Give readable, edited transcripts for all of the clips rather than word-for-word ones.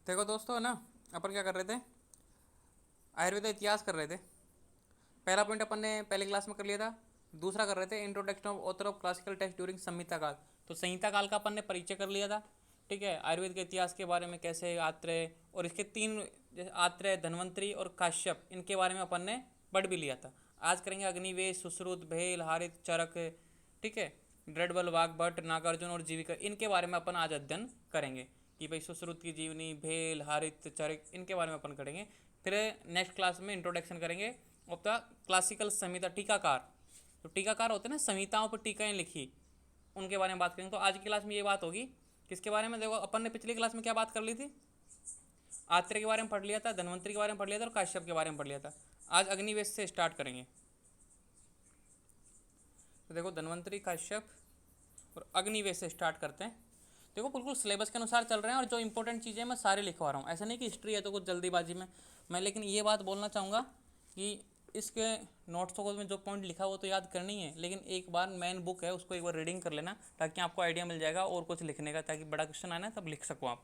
देखो दोस्तों ना, अपन क्या कर रहे थे, आयुर्वेद का इतिहास कर रहे थे। पहला पॉइंट अपन ने पहले क्लास में कर लिया था। दूसरा कर रहे थे introduction of author of classical text during संहिता काल। तो संहिता काल का अपन ने परिचय कर लिया था। ठीक है, आयुर्वेद के इतिहास के बारे में कैसे आत्रेय और इसके तीन, जैसे आत्रेय, धन्वंतरी और काश्यप, इनके बारे में अपन ने पढ़ भी लिया था। आज करेंगे अग्निवेश, सुश्रुत, भेल, हारित, चरक, ठीक है, ड्रेडबल, वाघभट्ट, नागार्जुन और जीविका, इनके बारे में अपन आज अध्ययन करेंगे कि भाई सुश्रुत की जीवनी, भेल, हारित, चरक, इनके बारे में अपन करेंगे। फिर नेक्स्ट क्लास में इंट्रोडक्शन करेंगे ऑफ द क्लासिकल संहिता, टीकाकार। तो टीकाकार होते हैं ना, संहिताओं पर टीकाएं लिखी, उनके बारे में बात करेंगे। तो आज की क्लास में ये बात होगी किसके बारे में। देखो, अपन ने पिछली क्लास में क्या बात कर ली थी, आत्रेय के बारे में पढ़ लिया था, धन्वंतरी के बारे में पढ़ लिया था और काश्यप के बारे में पढ़ लिया था। आज अग्निवेश से स्टार्ट करेंगे। तो देखो, धन्वंतरी, काश्यप और अग्निवेश से स्टार्ट करते हैं। देखो, बिल्कुल सिलेबस के अनुसार चल रहे हैं और जो इंपॉर्टेंट चीज़ें मैं सारे लिखवा रहा हूँ। ऐसा नहीं कि हिस्ट्री है तो कुछ जल्दीबाजी में मैं, लेकिन ये बात बोलना चाहूँगा कि इसके नोट्स को में जो पॉइंट लिखा वो तो याद करनी है, लेकिन एक बार मेन बुक है उसको एक बार रीडिंग कर लेना, ताकि आपको आइडिया मिल जाएगा और कुछ लिखने का, ताकि बड़ा क्वेश्चन आना तब लिख सको आप।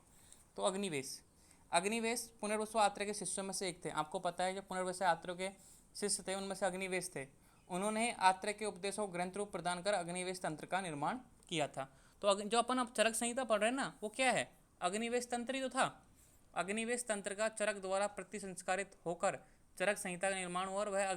तो अग्निवेश, अग्निवेश पुनर्वसु आत्रेय के शिष्यों में से एक थे। आपको पता है जो पुनर्वसु आत्रेय के शिष्य थे उनमें से अग्निवेश थे। उन्होंने आत्रेय के उपदेशों को ग्रंथ रूप प्रदान कर अग्निवेश तंत्र का निर्माण किया था। तो जो अपन अब चरक संहिता पढ़ रहे हैं ना, वो क्या है, अग्निवेश तंत्र ही तो था। अग्निवेश तंत्र का चरक द्वारा प्रतिसंस्कारित होकर चरक संहिता का निर्माण हुआ और वह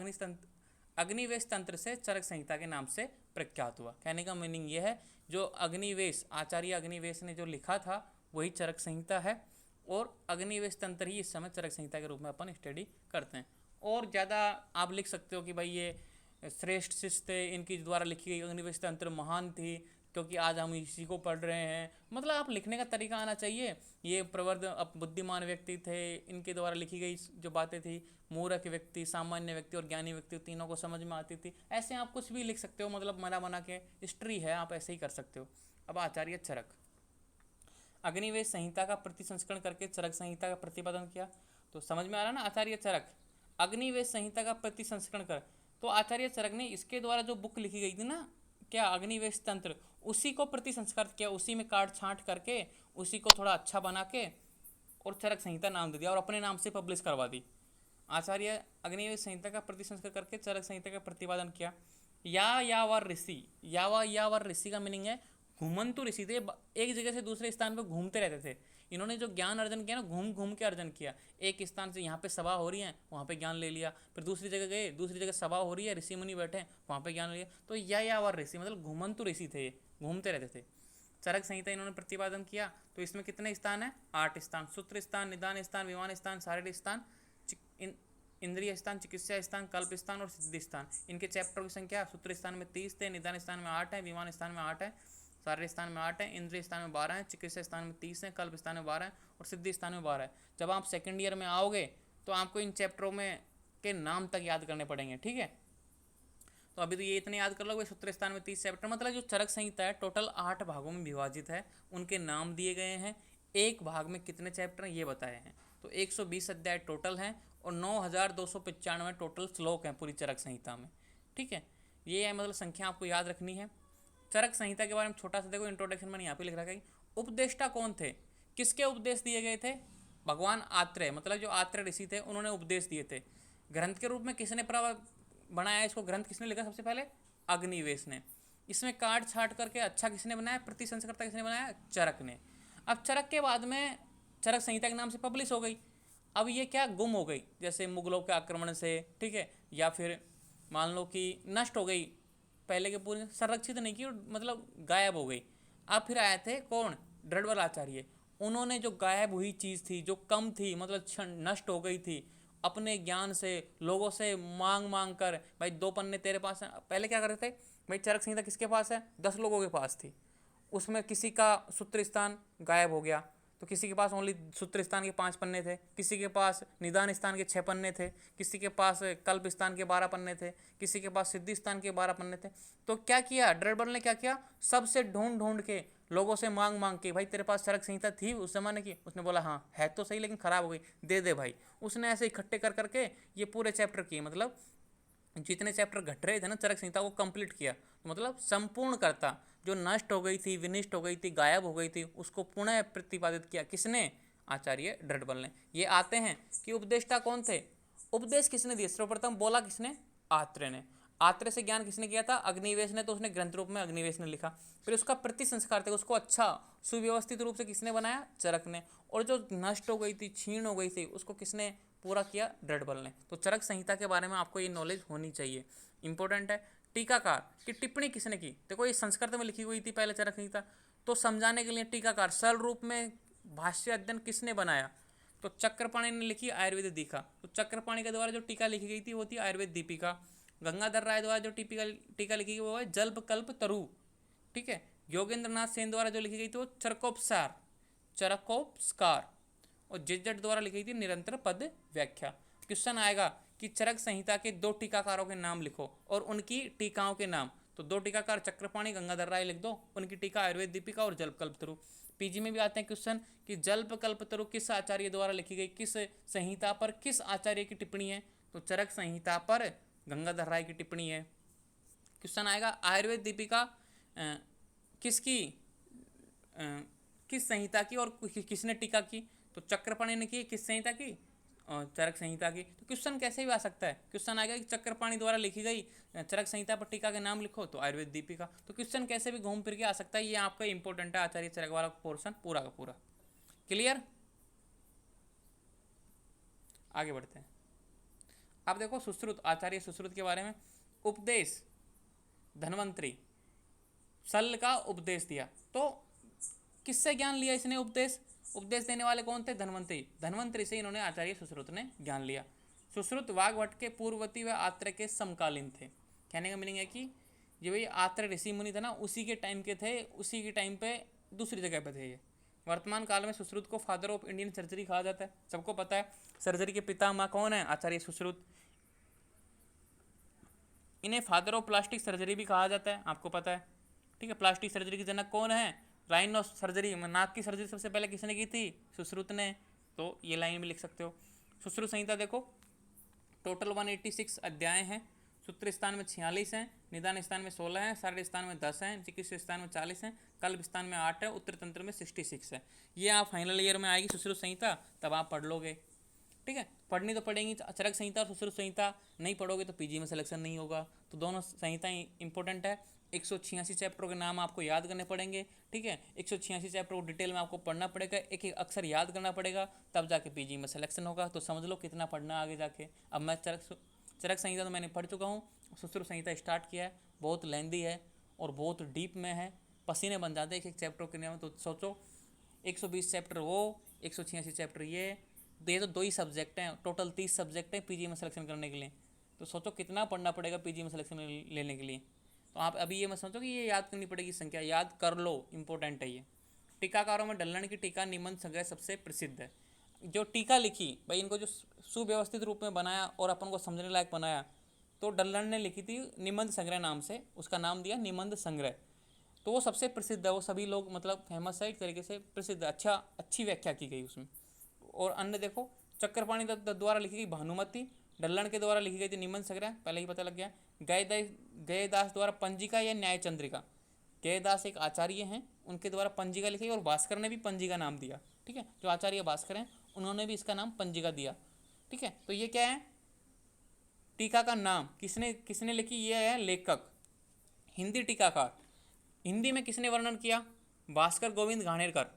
अग्निवेश तंत्र से चरक संहिता के नाम से प्रख्यात हुआ। कहने का मीनिंग यह है, जो अग्निवेश, आचार्य अग्निवेश ने जो लिखा था वही चरक संहिता है, और अग्निवेश तंत्र ही इस समय चरक संहिता के रूप में अपन स्टडी करते हैं। और ज़्यादा आप लिख सकते हो कि भाई ये श्रेष्ठ शिष्य थे, इनकी द्वारा लिखी गई अग्निवेश तंत्र महान थी, क्योंकि आज हम इसी को पढ़ रहे हैं। मतलब आप लिखने का तरीका आना चाहिए। ये प्रवर्ध बुद्धिमान व्यक्ति थे, इनके द्वारा लिखी गई जो बातें थी, मूर्ख व्यक्ति, सामान्य व्यक्ति और ज्ञानी व्यक्ति, तीनों को समझ में आती थी। ऐसे आप कुछ भी लिख सकते हो, मतलब मना बना के, हिस्ट्री है, आप ऐसे ही कर सकते हो। अब आचार्य चरक, अग्निवेश संहिता का प्रतिसंस्करण करके चरक संहिता का प्रतिपादन किया। तो समझ में आ रहा ना, आचार्य चरक अग्निवेश संहिता का प्रतिसंस्करण कर। तो आचार्य चरक ने इसके द्वारा जो बुक लिखी गई थी ना, क्या, अग्निवेश तंत्र, उसी को प्रतिसंस्कृत किया, उसी में काट छांट करके उसी को थोड़ा अच्छा बना के और चरक संहिता नाम दे दिया और अपने नाम से पब्लिश करवा दी। आचार्य अग्निवेश संहिता का प्रतिसंस्कृत करके चरक संहिता का प्रतिपादन किया। यावर ऋषि, यावर ऋषि का मीनिंग है घुमंतु ऋषि थे, एक जगह से दूसरे स्थान पर घूमते रहते थे। इन्होंने जो ज्ञान अर्जन किया ना, घूम घूम के अर्जन किया। एक स्थान से, यहाँ पे सभा हो रही है वहाँ पे ज्ञान ले लिया, फिर दूसरी जगह गए, दूसरी जगह सभा हो रही है, ऋषि मुनि बैठे हैं, वहाँ पे ज्ञान लिया। तो यावर ऋषि मतलब घुमंतु ऋषि थे, घूमते रहते थे। चरक संहिता इन्होंने प्रतिपादन किया। तो इसमें कितने स्थान है, 8 स्थान, सूत्र स्थान, निदान स्थान, विमान स्थान, शारीरिक स्थान, इंद्रिय स्थान, चिकित्सा स्थान, कल्प स्थान और सिद्धि स्थान। इनके चैप्टर की संख्या सूत्र स्थान में 30 थे, निदान स्थान में 8 है, विमान स्थान में 8 है, शारीरिक स्थान में 8 है, इंद्रिय स्थान में 12 है, चिकित्सा स्थान में 30 है, कल्प स्थान में 12 है और सिद्धि स्थान में 12 है। जब आप सेकेंड ईयर में आओगे तो आपको इन चैप्टरों में के नाम तक याद करने पड़ेंगे, ठीक है। तो अभी तो ये इतने याद कर लो, सूत्र स्थान में 30 चैप्टर, मतलब जो चरक संहिता है टोटल 8 भागों में विभाजित है, उनके नाम दिए गए हैं। एक भाग में कितने चैप्टर हैं ये बताए हैं। तो 120 अध्याय टोटल हैं और 9295 टोटल श्लोक हैं पूरी चरक संहिता में, ठीक है। ये है, मतलब संख्या आपको याद रखनी है। चरक संहिता के बारे में छोटा सा देखो, इंट्रोडक्शन मैंने यहाँ पे लिख रखा है। उपदेष्टा कौन थे, किसके उपदेश दिए गए थे, भगवान आत्रेय, मतलब जो आत्रेय ऋषि थे उन्होंने उपदेश दिए थे। ग्रंथ के रूप में किसने बनाया इसको, ग्रंथ किसने लिखा, सबसे पहले अग्निवेश ने। इसमें काट छाट करके अच्छा किसने बनाया, प्रतिसंस्कृता किसने बनाया, चरक ने। अब चरक के बाद में चरक संहिता के नाम से पब्लिश हो गई। अब ये क्या, गुम हो गई, जैसे मुगलों के आक्रमण से, ठीक है, या फिर मान लो कि नष्ट हो गई, पहले के पूरे संरक्षित नहीं की, मतलब गायब हो गई। अब फिर आए थे कौन, ड्रडवल आचार्य। उन्होंने जो गायब हुई चीज़ थी, जो कम थी, मतलब नष्ट हो गई थी, अपने ज्ञान से लोगों से मांग मांग कर, भाई 2 पन्ने तेरे पास है। पहले क्या करते थे भाई, चरक संहिता किसके पास है, 10 लोगों के पास थी। उसमें किसी का सूत्र स्थान गायब हो गया, तो किसी के पास ओनली सूत्र स्थान के 5 पन्ने थे, किसी के पास निदान स्थान के 6 पन्ने थे, किसी के पास कल्प स्थान के 12 पन्ने थे, किसी के पास सिद्धि स्थान के 12 पन्ने थे। तो क्या किया ड्रडबल ने, क्या किया, सबसे ढूंढ ढूंढ के, लोगों से मांग मांग के, भाई तेरे पास चरक संहिता थी उस जमाने की, उसने बोला हाँ है तो सही लेकिन खराब हो गई, दे दे भाई। उसने ऐसे इकट्ठे कर करके ये पूरे चैप्टर किए, मतलब जितने चैप्टर घट रहे थे ना चरक संहिता को कंप्लीट किया। तो मतलब संपूर्ण करता, जो नष्ट हो गई थी, विनिष्ट हो गई थी, गायब हो गई थी, उसको पुनः प्रतिपादित किया, किसने, आचार्य दृढ़बल ने। ये आते हैं कि उपदेष्टा कौन थे, उपदेश किसने दिया, सर्वप्रथम बोला किसने, आत्रेय ने। आत्रेय से ज्ञान किसने किया था, अग्निवेश ने, तो उसने ग्रंथ रूप में अग्निवेश ने लिखा। फिर उसका प्रति संस्कार थे, उसको अच्छा सुव्यवस्थित रूप से किसने बनाया, चरक ने। और जो नष्ट हो गई थी, क्षीण हो गई थी, उसको किसने पूरा किया, दृढ़बल ने। तो चरक संहिता के बारे में आपको ये नॉलेज होनी चाहिए, इंपॉर्टेंट है। टीकाकार की टिप्पणी किसने की, देखो ये संस्कृत में लिखी हुई थी पहले चरक संहिता, तो समझाने के लिए टीकाकार सरल रूप में भाष्य अध्ययन किसने बनाया, तो चक्रपाणी ने लिखी आयुर्वेद दीपिका। तो चक्रपाणी के द्वारा जो टीका लिखी गई थी वो थी आयुर्वेद दीपिका। गंगाधर राय द्वारा जो टीका लिखी गई वो है जल्प कल्प तरु, ठीक है। योगेंद्र नाथ सेन द्वारा जो लिखी गई थी वो चरकोपस्कार। और जिज्जट द्वारा लिखी थी निरंतर पद व्याख्या। क्वेश्चन आएगा कि चरक संहिता के 2 टीकाकारों के नाम लिखो और उनकी टीकाओं के नाम। तो 2 टीकाकार चक्रपाणी, गंगाधर राय लिख दो, उनकी टीका आयुर्वेद दीपिका और जल्प कल्प तरु। पीजी में भी आते हैं क्वेश्चन कि जल्प कल्प तरु किस आचार्य द्वारा लिखी गई, किस संहिता पर किस आचार्य की टिप्पणी है, तो चरक संहिता पर गंगाधर राय की टिप्पणी है। क्वेश्चन आएगा आयुर्वेद दीपिका किसकी, किस संहिता की और किसने टीका की, तो चक्रपाणी ने की, किस संहिता की, चरक संहिता की। तो क्वेश्चन कैसे भी आ सकता है, क्वेश्चन आएगा कि चक्रपाणी द्वारा लिखी गई चरक संहिता पर टीका के नाम लिखो, तो आयुर्वेद दीपिका। तो क्वेश्चन कैसे भी घूम फिर के आ सकता है, ये आपका इंपॉर्टेंट है आचार्य चरक वाला पोर्शन पूरा का पूरा। क्लियर, आगे बढ़ते हैं। अब देखो सुश्रुत, आचार्य सुश्रुत के बारे में, उपदेश धन्वंतरी सल का उपदेश दिया। तो किससे ज्ञान लिया इसने उपदेश, उपदेश देने वाले कौन थे, धन्वंतरी। धन्वंतरी से इन्होंने आचार्य सुश्रुत ने ज्ञान लिया। सुश्रुत वाग्भट के पूर्ववर्ती व आत्रेय के समकालीन थे। कहने का मीनिंग है कि जो ये आत्रेय ऋषि मुनि थे ना, उसी के टाइम के थे, उसी के टाइम पे दूसरी जगह पे थे ये। वर्तमान काल में सुश्रुत को फादर ऑफ इंडियन सर्जरी कहा जाता है, सबको पता है। सर्जरी के पितामह कौन है, आचार्य सुश्रुत। इन्हें फादर ऑफ प्लास्टिक सर्जरी भी कहा जाता है, आपको पता है, ठीक है। प्लास्टिक सर्जरी के जनक कौन है, राइनो सर्जरी, नाक की सर्जरी सबसे पहले किसने की थी, सुश्रुत ने। तो ये लाइन में लिख सकते हो। सुश्रुत संहिता देखो टोटल 186 अध्याय हैं। सूत्र स्थान में 46 हैं, निदान स्थान में 16 हैं, शारीर स्थान में 10 हैं, चिकित्सा स्थान में 40 हैं, कल्प स्थान में 8 है, उत्तर तंत्र में 66 है। ये आप फाइनल ईयर में आएगी सुश्रुत संहिता, तब आप पढ़ लोगे, ठीक है। पढ़नी तो पड़ेंगी चरक संहिता और सुश्रुत संहिता, नहीं पढ़ोगे तो पीजी में सिलेक्शन नहीं होगा। तो दोनों संहिताएं इंपॉर्टेंट है। 186 चैप्टरों के नाम आपको याद करने पड़ेंगे, ठीक है। 186 चैप्टर को डिटेल में आपको पढ़ना पड़ेगा, एक एक अक्षर याद करना पड़ेगा, तब जाके पीजी में सिलेक्शन होगा। तो समझ लो कितना पढ़ना आगे जाके। अब मैं चरक संहिता तो मैंने पढ़ चुका हूँ, सुश्रुत संहिता स्टार्ट किया है, बहुत लेंदी है और बहुत डीप में है, पसीने बन जाते हैं एक एक चैप्टर के नाम। तो सोचो 120 चैप्टर वो, 186 चैप्टर ये तो 2 ही सब्जेक्ट हैं, टोटल 30 सब्जेक्ट हैं पीजी में सिलेक्शन करने के लिए। तो सोचो कितना पढ़ना पड़ेगा पीजी में सिलेक्शन लेने के लिए। तो आप अभी ये मत समझो कि ये याद करनी पड़ेगी, संख्या याद कर लो, इंपॉर्टेंट है ये। टीकाकारों में डल्लन की टीका निबंध संग्रह सबसे प्रसिद्ध है। जो टीका लिखी भाई, इनको जो सुव्यवस्थित रूप में बनाया और अपन को समझने लायक बनाया, तो डल्लन ने लिखी थी निबंध संग्रह नाम से, उसका नाम दिया निबंध संग्रह। तो वो सबसे प्रसिद्ध है, वो सभी लोग मतलब फेमस है, एक तरीके से प्रसिद्ध, अच्छी व्याख्या की गई उसमें। और अन्य देखो चक्रपाणी द्वारा लिखी गई भानुमति, डल्लन के द्वारा लिखी गई थी निबंध संग्रह, पहले ही पता लग गया। गयदास द्वारा पंजिका या न्याय चंद्रिका, गयदास एक आचार्य हैं, उनके द्वारा पंजिका लिखी और भास्कर ने भी पंजिका नाम दिया, ठीक है। जो आचार्य भास्कर हैं उन्होंने भी इसका नाम पंजिका दिया, ठीक है। तो ये क्या है, टीका का नाम किसने लिखी, ये है लेखक, हिंदी टीकाकार। हिंदी में किसने वर्णन किया, भास्कर गोविंद घाणेरकर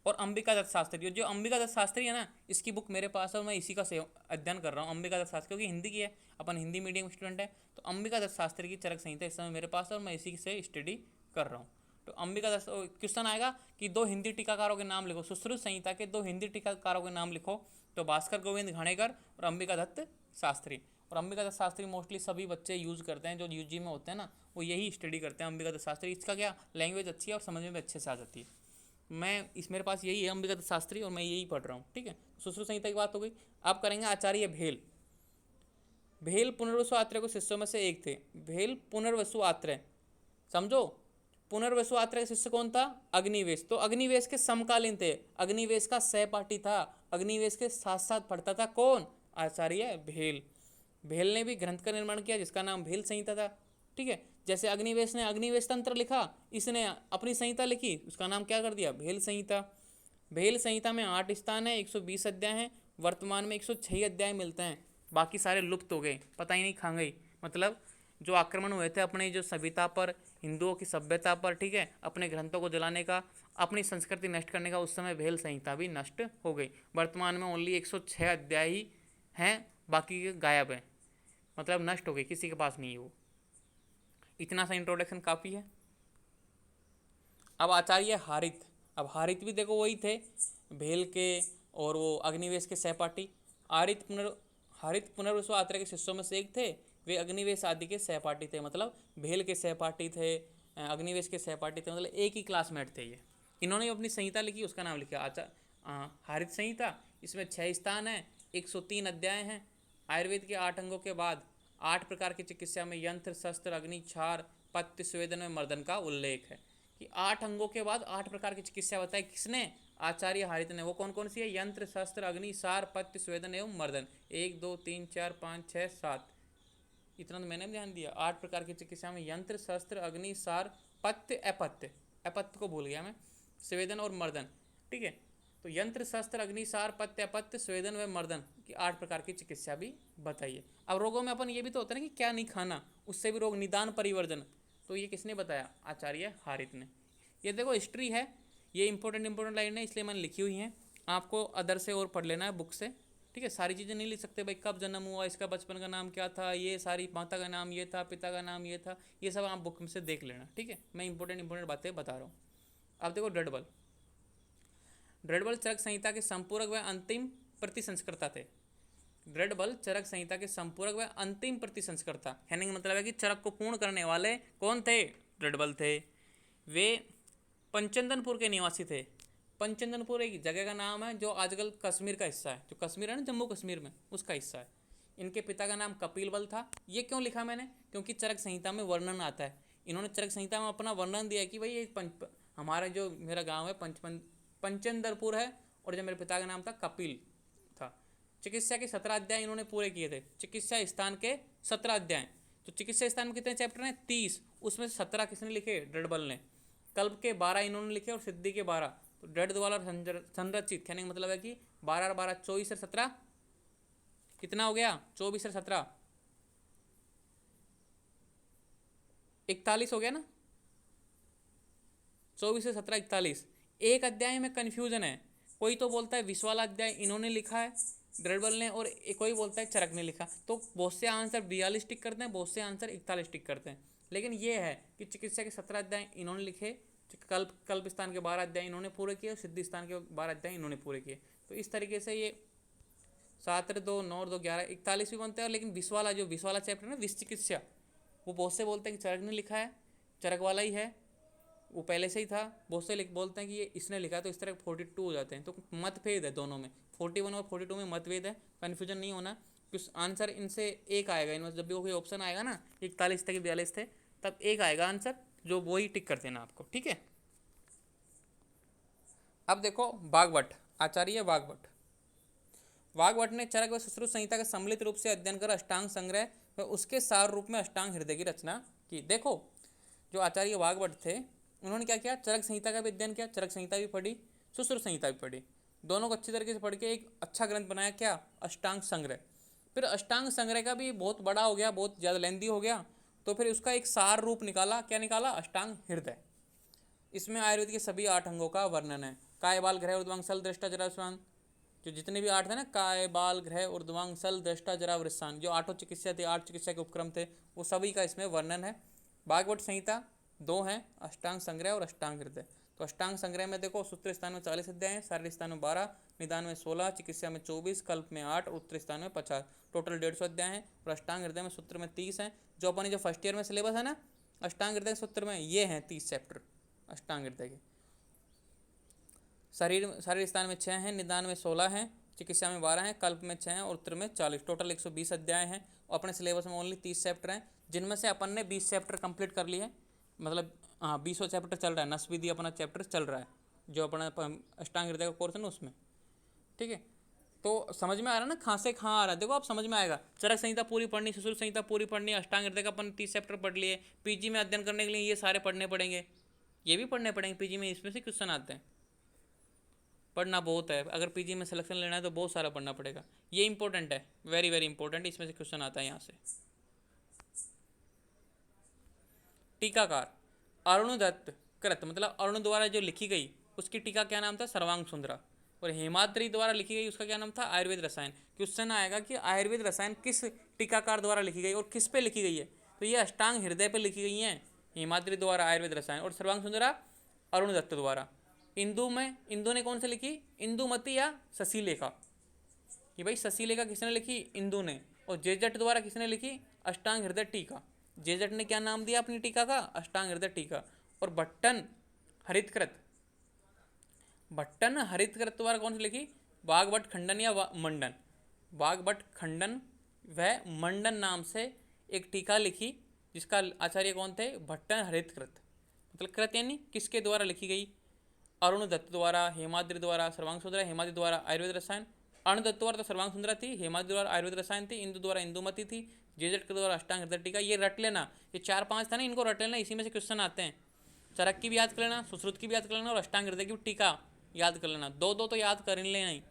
और अंबिका दत्त शास्त्री। जो अंबिका दत्त शास्त्री है ना, इसकी बुक मेरे पास है और मैं इसी का अध्ययन कर रहा हूँ। अंबिका दत्त शास्त्री क्योंकि हिंदी की है, अपन हिंदी मीडियम स्टूडेंट है, तो अंबिका दत्त शास्त्री की चरक संहिता इस समय मेरे पास है और मैं इसी से स्टडी कर रहा हूँ। तो अंबिका दत्त, क्वेश्चन आएगा कि 2 हिंदी टीकाकारों के नाम लिखो, सुश्रुत संहिता के 2 हिंदी टीकाकारों के नाम लिखो, तो भास्कर गोविंद घाणेकर और अंबिका दत्त शास्त्री। और अंबिका दत्त शास्त्री मोस्टली सभी बच्चे यूज़ करते हैं, जो यूजी में होते हैं ना, वो यही स्टडी करते हैं अंबिका दत्त शास्त्री। इसका क्या लैंग्वेज अच्छी है और समझ में भी अच्छे से आ जाती है। मेरे पास यही है अंबिका दत्त शास्त्री और मैं यही पढ़ रहा हूँ, ठीक है। सुश्रुत संहिता की बात हो गई। अब करेंगे आचार्य भेल पुनर्वसु आत्रेय को शिष्यों में से एक थे। भेल पुनर्वसु आत्रेय, समझो पुनर्वसु आत्रेय का शिष्य कौन था, अग्निवेश। तो अग्निवेश के समकालीन थे, अग्निवेश का सहपाठी था, अग्निवेश के साथ साथ पढ़ता था कौन, आचार्य भेल ने भी ग्रंथ का निर्माण किया जिसका नाम भेल संहिता था, ठीक है। जैसे अग्निवेश ने अग्निवेश तंत्र लिखा, इसने अपनी संहिता लिखी, उसका नाम क्या कर दिया, भेल संहिता। भेल संहिता में 8 स्थान है, 120 अध्याय हैं, वर्तमान में 106 अध्याय मिलते हैं, बाकी सारे लुप्त हो गए, पता ही नहीं कहाँ गई। मतलब जो आक्रमण हुए थे अपने जो सभ्यता पर, हिंदुओं की सभ्यता पर, ठीक है, अपने ग्रंथों को जलाने का, अपनी संस्कृति नष्ट करने का, उस समय भेल संहिता भी नष्ट हो गई। वर्तमान में ओनली 106 अध्याय ही हैं, बाकी गायब हैं, मतलब नष्ट हो गई, किसी के पास नहीं है वो। इतना सा इंट्रोडक्शन काफ़ी है। अब आचार्य हारित, अब हारित भी देखो वही थे भेल के और वो अग्निवेश के सहपाठी। हारित पुनर्वसु आत्रेय के शिष्यों में से एक थे, वे अग्निवेश आदि के सहपाठी थे, मतलब भेल के सहपाठी थे, अग्निवेश के सहपाठी थे, मतलब एक ही क्लासमेट थे ये। इन्होंने अपनी संहिता लिखी, उसका नाम लिखा हारित संहिता। इसमें 6 स्थान हैं, 103 अध्याय हैं। आयुर्वेद के 8 अंगों के बाद 8 प्रकार की चिकित्सा में यंत्र, शस्त्र, अग्नि, क्षार, पथ्य, स्वेदन में मर्दन का उल्लेख है। कि 8 अंगों के बाद 8 प्रकार की चिकित्सा बताई, किसने? आचार्य हारित ने। वो कौन कौन सी है? यंत्र, शस्त्र, अग्नि, सार, पथ्य, स्वेदन एवं मर्दन। 1 2 3 4 5 6 7, इतना तो मैंने भी ध्यान दिया। 8 प्रकार की चिकित्सा में यंत्र, शस्त्र, अग्नि, सार, पथ्य, अपत्य, अपत्य को भूल गया मैं, स्वेदन और मर्दन, ठीक है। तो यंत्र, शस्त्र, अग्नि, सार, पथ्य, अपत्य, स्वेदन व मर्दन की 8 प्रकार की चिकित्सा भी बताइए। अब रोगों में अपन ये भी तो होता है ना कि क्या नहीं खाना, उससे भी रोग, निदान, परिवर्जन, तो ये किसने बताया? आचार्य हारित ने। ये देखो हिस्ट्री है, ये इंपॉर्टेंट लाइन है, इसलिए मैंने लिखी हुई है। आपको अदर से और पढ़ लेना है बुक से, ठीक है। सारी चीज़ें नहीं लिख सकते भाई, कब जन्म हुआ, इसका बचपन का नाम क्या था, ये सारी, माता का नाम ये था, पिता का नाम ये था, ये सब आप बुक में से देख लेना, ठीक है। मैं इंपॉर्टेंट बातें बता रहा हूँ। अब देखो ड्रडबल। ड्रडबल चरक संहिता के संपूरक व अंतिम प्रति संस्कर्ता थे। ड्रडबल चरक संहिता के संपूरक व अंतिम प्रति संस्कर्ता, कहने का मतलब है कि चरक को पूर्ण करने वाले कौन थे? ड्रडबल थे। वे पंचंदनपुर के निवासी थे। पंचंदनपुर एक जगह का नाम है जो आजकल कश्मीर का हिस्सा है, जो कश्मीर है ना, जम्मू कश्मीर में, उसका हिस्सा है। इनके पिता का नाम कपिल बल था। ये क्यों लिखा मैंने? क्योंकि चरक संहिता में वर्णन आता है, इन्होंने चरक संहिता में अपना वर्णन दिया कि भाई ये हमारा जो मेरा गाँव है पंचंदरपुर है, और जो मेरे पिता का नाम था कपिल था। चिकित्सा के 17 अध्याय इन्होंने पूरे किए थे। चिकित्सा स्थान के 17 अध्याय। तो चिकित्सा स्थान में कितने चैप्टर हैं? 30। उसमें 17 किसने लिखे? ड्रडबल ने। कल्प के 12 इन्होंने लिखे और सिद्धि के 12। तो ड्रड द्वारा संरचित, कहने का मतलब है कि 12 और 12 24 और 17 कितना हो गया? 24 और 17 41 हो गया ना। 24 से 17 41। एक अध्याय में कन्फ्यूजन है, कोई तो बोलता है विश्व वाला अध्याय इन्होंने लिखा है ड्रडबल ने, और कोई बोलता है चरक ने लिखा। तो बहुत से आंसर 42 टिक करते हैं, बहुत से आंसर 41 टिक करते हैं। लेकिन ये है कि चिकित्सा के 17 अध्याय इन्होंने लिखे, कल्प स्थान के 12 अध्याय इन्होंने पूरे किए, और सिद्धि स्थान के 12 अध्याय इन्होंने पूरे किए। तो इस तरीके से ये 7 2 9 2 11 41 भी बनते हैं। लेकिन विश्व वाला, जो विश्व वाला चैप्टर है ना, विश्व चिकित्सा, वो बहुत से बोलते हैं कि चरक ने लिखा है, चरक वाला ही है, वो पहले से ही था। बहुत से बोलते हैं कि ये इसने लिखा, तो इस तरह 42 हो जाते हैं। तो मतभेद है दोनों में, 41 और 42 में मतभेद है, कन्फ्यूजन नहीं होना। कुछ आंसर इनसे एक आएगा, इनमें जब भी कोई ऑप्शन आएगा ना, 41 थे कि 42 थे, तब एक आएगा आंसर, जो वो ही टिक कर देना आपको, ठीक है। अब देखो वाग्भट, आचार्य वाग्भट। वाग्भट ने चरक व सुश्रुत संहिता का सम्मिलित रूप से अध्ययन कर अष्टांग संग्रह व उसके सार रूप में अष्टांग हृदय की रचना की। देखो जो आचार्य वाग्भट थे, उन्होंने क्या किया? चरक संहिता का भी अध्ययन किया, चरक संहिता भी पढ़ी, सुश्रुत संहिता भी पढ़ी, दोनों को अच्छी तरीके से पढ़ के एक अच्छा ग्रंथ बनाया, क्या? अष्टांग संग्रह। फिर अष्टांग संग्रह का भी बहुत बड़ा हो गया, बहुत ज़्यादा लेंदी हो गया, तो फिर उसका एक सार रूप निकाला। क्या निकाला? अष्टांग हृदय। इसमें आयुर्वेद के सभी 8 अंगों का वर्णन है। काय, बाल, ग्रह, ऊर्ध्वांग, सल, दृष्टा, जरा, वृषाण, जो जितने भी 8 थे ना, काय, बाल, ग्रह, ऊर्ध्वांग, सल, दृष्टा, जरा, वृषाण, जो 8 चिकित्सा थे, 8 चिकित्सा के उपक्रम थे, वो सभी का इसमें वर्णन है। वाग्भट संहिता 2 हैं, अष्टांग संग्रह और अष्टांग हृदय। तो अष्टांग संग्रह में देखो, सूत्र स्थान में 40 अध्याय हैं, शारीरिक स्थान में 12, निदान में 16, चिकित्सा में 24, कल्प में 8, उत्तर स्थान में 50, टोटल 150 अध्याय हैं। और अष्टांग हृदय में सूत्र में 30 हैं। जो अपने जो फर्स्ट ईयर में सिलेबस है ना, अष्टांग हृदय सूत्र में ये हैं 30 चैप्टर अष्टांग हृदय के। शारीरिक स्थान में 6 हैं, निदान में 16 हैं, चिकित्सा में 12 हैं, कल्प में 6 हैं और उत्तर में 40, टोटल 120 अध्याय हैं। और अपने सिलेबस में ओनली 30 चैप्टर हैं, जिनमें से अपन ने 20 चैप्टर कंप्लीट कर लिए हैं। मतलब हाँ, 20वां चैप्टर चल रहा है, नस विधि अपना चैप्टर चल रहा है, जो अपना अष्टांग हृदय का कोर्स है ना, उसमें, ठीक है। तो समझ में आ रहा है ना, कहाँ से कहाँ आ रहा है, देखो आप समझ में आएगा। चरक संहिता पूरी पढ़नी, सुश्रुत संहिता पूरी पढ़नी, अष्टांग हृदय का अपन 30 चैप्टर पढ़ लिए। पीजी में अध्ययन करने के लिए ये सारे पढ़ने पड़ेंगे, ये भी पढ़ने पड़ेंगे पीजी में, इसमें से क्वेश्चन आते हैं। पढ़ना बहुत है, अगर पीजी में सिलेक्शन लेना है तो बहुत सारा पढ़ना पड़ेगा। ये इंपॉर्टेंट है, वेरी वेरी इंपॉर्टेंट, इसमें से क्वेश्चन आता है यहाँ से। टीकाकार अरुणदत्त कृत, मतलब अरुण द्वारा जो लिखी गई उसकी टीका क्या नाम था, सर्वांग सुंदरा। और हेमाद्री द्वारा लिखी गई उसका क्या नाम था, आयुर्वेद रसायन। क्वेश्चन आएगा कि आयुर्वेद रसायन किस टीकाकार द्वारा लिखी गई और किस पे लिखी गई है, तो ये अष्टांग हृदय पे लिखी गई हैं, हेमाद्री द्वारा आयुर्वेद रसायन, और सर्वांग सुंदरा अरुण दत्त द्वारा। इंदु में, इंदु ने कौन से लिखी, इंदुमती या शशिलेखा, कि भाई शशिलेखा किसने लिखी, इंदु ने। और जेजट द्वारा किसने लिखी, अष्टांग हृदय टीका। जेजट ने क्या नाम दिया अपनी टीका का, अष्टांग हृदय टीका। और भट्टन हरितकृत, भट्टन हरितकृत द्वारा कौन सी लिखी, वाग्भट खंडन या मंडन, वाग्भट खंडन व मंडन नाम से एक टीका लिखी, जिसका आचार्य कौन थे, भट्टन हरितकृत। मतलब कृत यानी किसके द्वारा लिखी गई, अरुण दत्त द्वारा, हेमाद्री द्वारा, सर्वांग सुंदरा, हेमाद्री द्वारा आयुर्वेद रसायन। अरुण दत्त द्वारा तो सर्वांग सुंदरा थी, हेमाद्री द्वारा आयुर्वेद रसायन थी, इंदु द्वारा इंदुमती थी, जेजट के द्वारा अष्टांग हृदय टीका। ये रट लेना, ये 4-5 था ना, इनको रट लेना, इसी में से क्वेश्चन आते हैं। चरक की भी याद कर लेना, सुश्रुत की भी याद कर लेना, और अष्टांग हृदय की टीका याद कर लेना। दो दो तो याद कर ही लेना ही,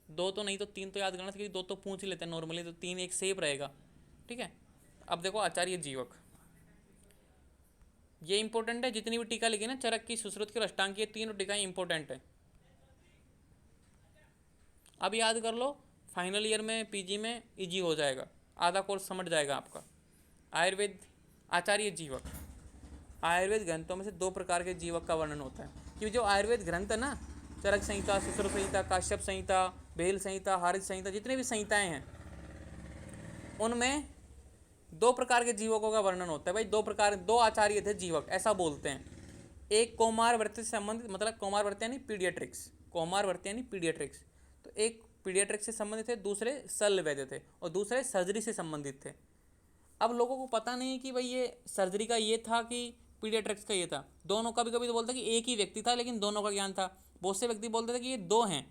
दो तो नहीं तो 3 तो याद करना, क्योंकि 2 तो पूछ ही लेते हैं नॉर्मली, तो 3 एक सेफ रहेगा, ठीक है। अब देखो आचार्य जीवक, ये इंपॉर्टेंट है, जितनी भी टीका लिखी ना, चरक की, सुश्रुत की और अष्टांग की, तीनों टीकाएं इंपॉर्टेंट है। अब याद कर लो, फाइनल ईयर में पीजी में इजी हो जाएगा, आधा कोर्स समझ जाएगा आपका। आयुर्वेद आचार्य जीवक, आयुर्वेद ग्रंथों में से 2 प्रकार के जीवक का वर्णन होता है। कि जो आयुर्वेद ग्रंथ है ना, चरक संहिता, सुश्रुत संहिता, काश्यप संहिता, बेल संहिता, हारित संहिता, जितने भी संहिताएं हैं, उनमें 2 प्रकार के जीवकों का वर्णन होता है। भाई 2 प्रकार, 2 आचार्य थे जीवक, ऐसा बोलते हैं। एक कौमारवर्ती से संबंधित, मतलब कौमारवर्ती यानी पीडियाट्रिक्स, कौमारवर्ती यानी पीडियाट्रिक्स। तो एक पीडियाट्रिक्स से संबंधित थे, दूसरे शल्य वैद्य थे, और दूसरे सर्जरी से संबंधित थे। अब लोगों को पता नहीं कि भाई ये सर्जरी का ये था कि पीडियाट्रिक्स का ये था, दोनों। कभी कभी तो बोलते कि एक ही व्यक्ति था लेकिन दोनों का ज्ञान था, बहुत से व्यक्ति बोलते थे कि ये 2 हैं,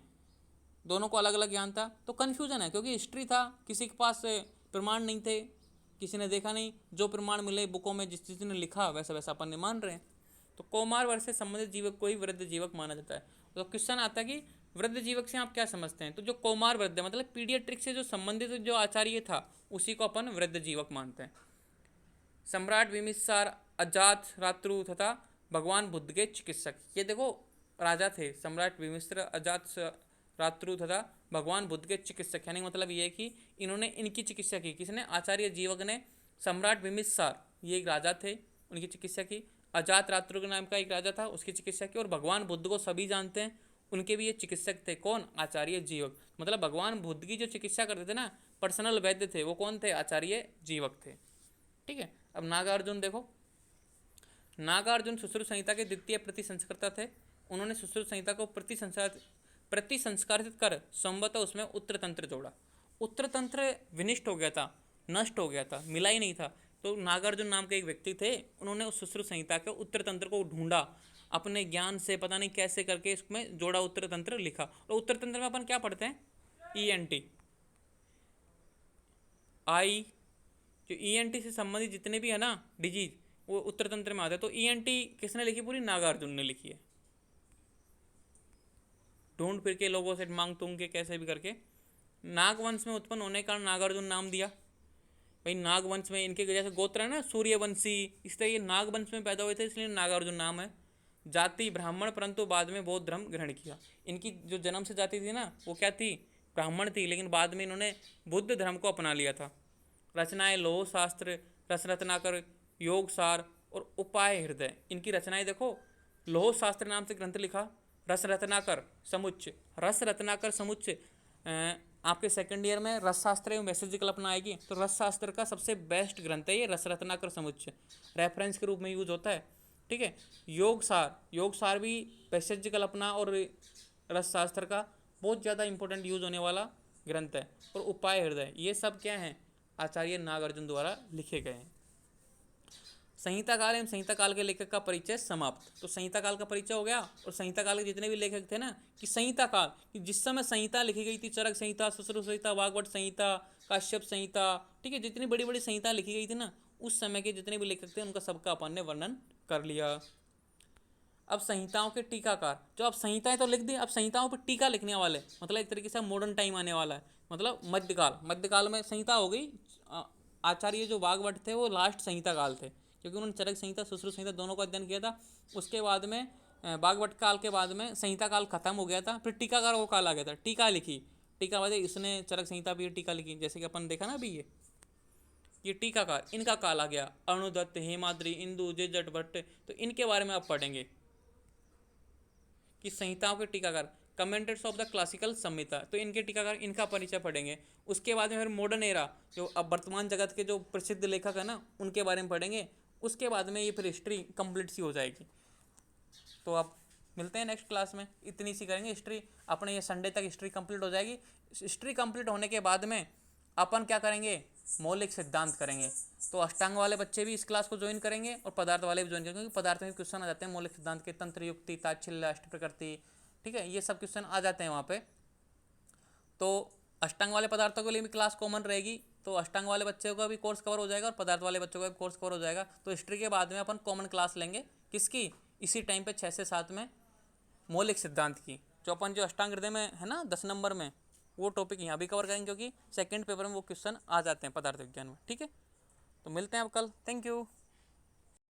दोनों को अलग अलग ज्ञान था। तो कन्फ्यूजन है, क्योंकि हिस्ट्री था, किसी के पास प्रमाण नहीं थे, किसी ने देखा नहीं, जो प्रमाण मिले बुकों में, जिस चीज़ ने लिखा वैसा वैसा अपन ने मान रहे हैं। तो कौमार वर्ष से संबंधित जीवक को ही वृद्ध जीवक माना जाता है। तो क्वेश्चन आता है कि वृद्ध जीवक से आप क्या समझते हैं, तो जो कौमार वृद्ध मतलब पीडियाट्रिक्स से जो संबंधित जो आचार्य था, उसी को अपन वृद्ध जीवक मानते हैं। सम्राट बिम्बिसार, अजात रात्रु तथा भगवान बुद्ध के चिकित्सक। ये देखो राजा थे सम्राट बिम्बिसार, अजात रात्रु तथा भगवान बुद्ध के चिकित्सक। यानी मतलब ये है कि इन्होंने इनकी चिकित्सा की, किसने, आचार्य जीवक ने। सम्राट बिम्बिसार ये एक राजा थे, उनकी चिकित्सा की। अजात रात्रु के नाम का एक राजा था, उसकी चिकित्सा की। और भगवान बुद्ध को सभी जानते हैं, उनके भी ये चिकित्सक थे। कौन, आचार्य जीवक। मतलब भगवान बुद्ध की जो चिकित्सा करते थे ना, पर्सनल वैद्य थे, वो कौन थे, आचार्य जीवक थे, ठीक है। अब नागार्जुन देखो, नागार्जुन सुश्रुत संहिता के द्वितीय प्रति संस्कर्ता थे। उन्होंने सुश्रुत संहिता को प्रति संस्कारित कर संभवतः उसमें उत्तर तंत्र जोड़ा। उत्तर तंत्र विनिष्ट हो गया था, नष्ट हो गया था, मिला ही नहीं था। तो नागार्जुन नाम के एक व्यक्ति थे, उन्होंने उस सुश्रुत संहिता के उत्तर तंत्र को ढूंढा, अपने ज्ञान से पता नहीं कैसे करके इसमें जोड़ा, उत्तर तंत्र लिखा। और उत्तर तंत्र में अपन क्या पढ़ते हैं, ENT, आई, जो ENT से संबंधित जितने भी है ना डिजीज, वो उत्तर तंत्र में आते हैं। तो ENT किसने लिखी, पूरी नागार्जुन ने लिखी है। ढूंढ फिर के लोगों से मांग तुंग के कैसे भी करके। नागवंश में उत्पन्न होने का नागार्जुन नाम दिया। भाई नागवंश में इनके जैसे गोत्र है ना, सूर्यवंशी, इस तरह ये नागवंश में पैदा हुए थे, इसलिए नागार्जुन नाम है। जाति ब्राह्मण, परंतु बाद में बौद्ध धर्म ग्रहण किया। इनकी जो जन्म से जाति थी ना, वो क्या थी, ब्राह्मण थी, लेकिन बाद में इन्होंने बुद्ध धर्म को अपना लिया था। रचनाएं लोह शास्त्र, रस रत्नाकर, योग सार और उपाय हृदय, इनकी रचनाएं देखो। लोह शास्त्र नाम से ग्रंथ लिखा, रस रत्नाकर समुच्चय, रस रत्नाकर समुच्चय आपके सेकंड ईयर में रस शास्त्र एवं मैसेज कल्पना आएगी, तो रस शास्त्र का सबसे बेस्ट ग्रंथ है ये रस रत्नाकर समुच्चय, रेफरेंस के रूप में यूज होता है, ठीक है। योग सार, योग सार भी वैसेज्य कल्पना और रस शास्त्र का बहुत ज़्यादा इंपॉर्टेंट यूज होने वाला ग्रंथ है। और उपाय हृदय, ये सब क्या हैं, आचार्य नागार्जुन द्वारा लिखे गए हैं। संहिता काल एवं संहिता काल के लेखक का परिचय समाप्त। तो संहिता काल का परिचय हो गया, और संहिता काल के जितने भी लेखक थे ना, कि संहिता काल, कि जिस समय संहिता लिखी गई थी, चरक संहिता, सुश्रुत संहिता, वाग्भट संहिता, काश्यप संहिता, ठीक है, जितनी बड़ी बड़ी संहिता लिखी गई थी ना, उस समय के जितने भी लेखक थे उनका सबका अपन ने वर्णन कर लिया। अब संहिताओं के टीकाकार, जो अब संहिताएं तो लिख दी, अब संहिताओं पर टीका लिखने वाले, मतलब एक तरीके से मॉडर्न टाइम आने वाला है, मतलब मध्यकाल। मध्यकाल में संहिता हो गई, आचार्य जो वाग्भट थे वो लास्ट संहिता काल थे, क्योंकि उन्होंने चरक संहिता सुश्रुत संहिता दोनों का अध्ययन किया था। उसके बाद में वाग्भट काल के बाद में संहिता काल खत्म हो गया था, फिर टीकाकार वो काल आ गया था, टीका लिखी। टीका बाद इसने चरक संहिता भी टीका लिखी, जैसे कि अपन देखा ना अभी ये टीकाकार, इनका काल आ गया। अरुणदत्त, हेमाद्रि, इंदु, जेजट भट्ट, तो इनके बारे में आप पढ़ेंगे कि संहिताओं के टीकाकार, कमेंटेट्स ऑफ द क्लासिकल संहिता, तो इनके टीकाकार, इनका परिचय पढ़ेंगे। उसके बाद में फिर मॉडर्न एरा, जो अब वर्तमान जगत के जो प्रसिद्ध लेखक है ना, उनके बारे में पढ़ेंगे। उसके बाद में ये फिर हिस्ट्री कंप्लीट सी हो जाएगी। तो आप मिलते हैं नेक्स्ट क्लास में, इतनी सी करेंगे हिस्ट्री अपने, ये संडे तक हिस्ट्री कंप्लीट हो जाएगी। हिस्ट्री कंप्लीट होने के बाद में अपन क्या करेंगे, मौलिक सिद्धांत करेंगे। तो अष्टांग वाले बच्चे भी इस क्लास को ज्वाइन करेंगे और पदार्थ वाले भी ज्वाइन करेंगे, क्योंकि पदार्थ में क्वेश्चन आ जाते हैं मौलिक सिद्धांत के, तंत्र युक्ति, ताच्छिल्य, अष्ट प्रकृति, ठीक है, ये सब क्वेश्चन आ जाते हैं वहाँ पे। तो अष्टांग वाले पदार्थों के लिए भी क्लास कॉमन रहेगी, तो अष्टांग वाले बच्चों का भी कोर्स कवर हो जाएगा और पदार्थ वाले बच्चों का भी कोर्स कवर हो जाएगा। तो हिस्ट्री के बाद में अपन कॉमन क्लास लेंगे किसकी, इसी टाइम पे 6 से 7 में, मौलिक सिद्धांत की। जो अपन जो अष्टांग हृदय में है ना 10 नंबर में, वो टॉपिक यहाँ भी कवर करेंगे, क्योंकि सेकंड पेपर में वो क्वेश्चन आ जाते हैं पदार्थ विज्ञान में। ठीक है, तो मिलते हैं अब कल, थैंक यू।